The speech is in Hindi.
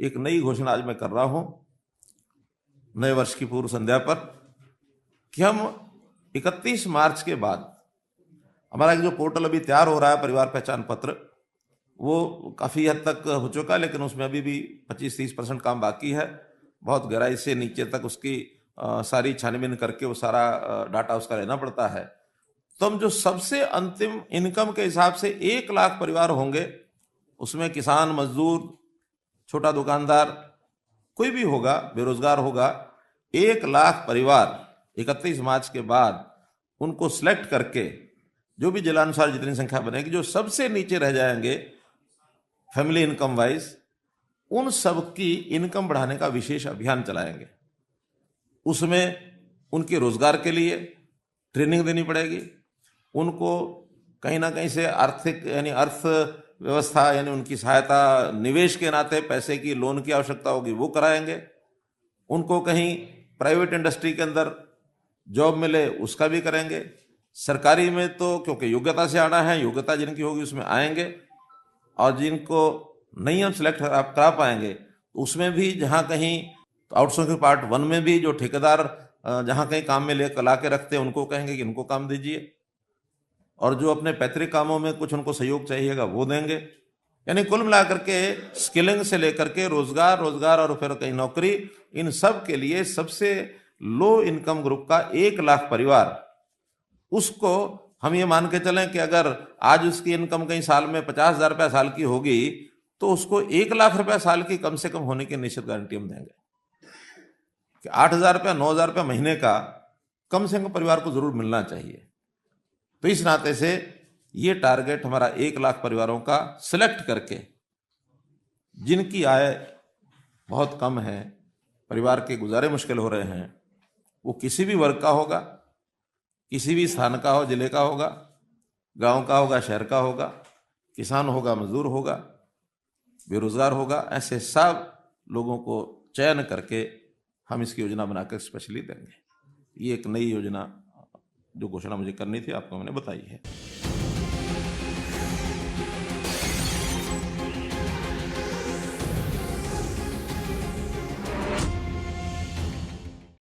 एक नई घोषणा आज मैं कर रहा हूं नए वर्ष की पूर्व संध्या पर कि हम 31 मार्च के बाद हमारा जो पोर्टल अभी तैयार हो रहा है परिवार पहचान पत्र, वो काफ़ी हद तक हो चुका है, लेकिन उसमें अभी भी 25-30% काम बाकी है। बहुत गहराई से नीचे तक उसकी सारी छानबीन करके वो सारा डाटा उसका लेना पड़ता है। तो हम जो सबसे अंतिम इनकम के हिसाब से 1 लाख परिवार होंगे, उसमें किसान, मजदूर, छोटा दुकानदार, कोई भी होगा, बेरोजगार होगा, 1 लाख परिवार 31 मार्च के बाद उनको सिलेक्ट करके जो भी जिलानुसार जितनी संख्या बनेगी, जो सबसे नीचे रह जाएंगे फैमिली इनकम वाइज, उन सब की इनकम बढ़ाने का विशेष अभियान चलाएंगे। उसमें उनके रोजगार के लिए ट्रेनिंग देनी पड़ेगी, उनको कहीं ना कहीं से आर्थिक यानी अर्थव्यवस्था यानी उनकी सहायता, निवेश के नाते पैसे की लोन की आवश्यकता होगी वो कराएंगे, उनको कहीं प्राइवेट इंडस्ट्री के अंदर जॉब मिले उसका भी करेंगे। सरकारी में तो क्योंकि योग्यता से आना है, योग्यता जिनकी होगी उसमें आएंगे, और जिनको नहीं हम सिलेक्ट करा पाएंगे उसमें भी जहाँ कहीं आउटसोर्सिंग पार्ट 1 में भी जो ठेकेदार जहाँ कहीं काम में ला के रखते हैं उनको कहेंगे कि इनको काम दीजिए, और जो अपने पैतृक कामों में कुछ उनको सहयोग चाहिएगा वो देंगे। यानी कुल मिलाकर के स्किलिंग से लेकर के रोजगार और फिर कहीं नौकरी, इन सब के लिए सबसे लो इनकम ग्रुप का 1 लाख परिवार, उसको हम ये मान के चलें कि अगर आज उसकी इनकम कहीं साल में 50,000 रुपया साल की होगी तो उसको 1 लाख रुपया साल की कम से कम होने की निश्चित गारंटी हम देंगे कि 8,000 रुपया 9,000 रुपया महीने का कम से कम परिवार को जरूर मिलना चाहिए। तो इस नाते से ये टारगेट हमारा 1 लाख परिवारों का सिलेक्ट करके, जिनकी आय बहुत कम है, परिवार के गुजारे मुश्किल हो रहे हैं, वो किसी भी वर्ग का होगा, किसी भी स्थान का हो, जिले का होगा, गांव का होगा, शहर का होगा, किसान होगा, मजदूर होगा, बेरोजगार होगा, ऐसे सब लोगों को चयन करके हम इसकी योजना बनाकर स्पेशली देंगे। ये एक नई योजना जो घोषणा मुझे करनी थी आपको मैंने बताई है।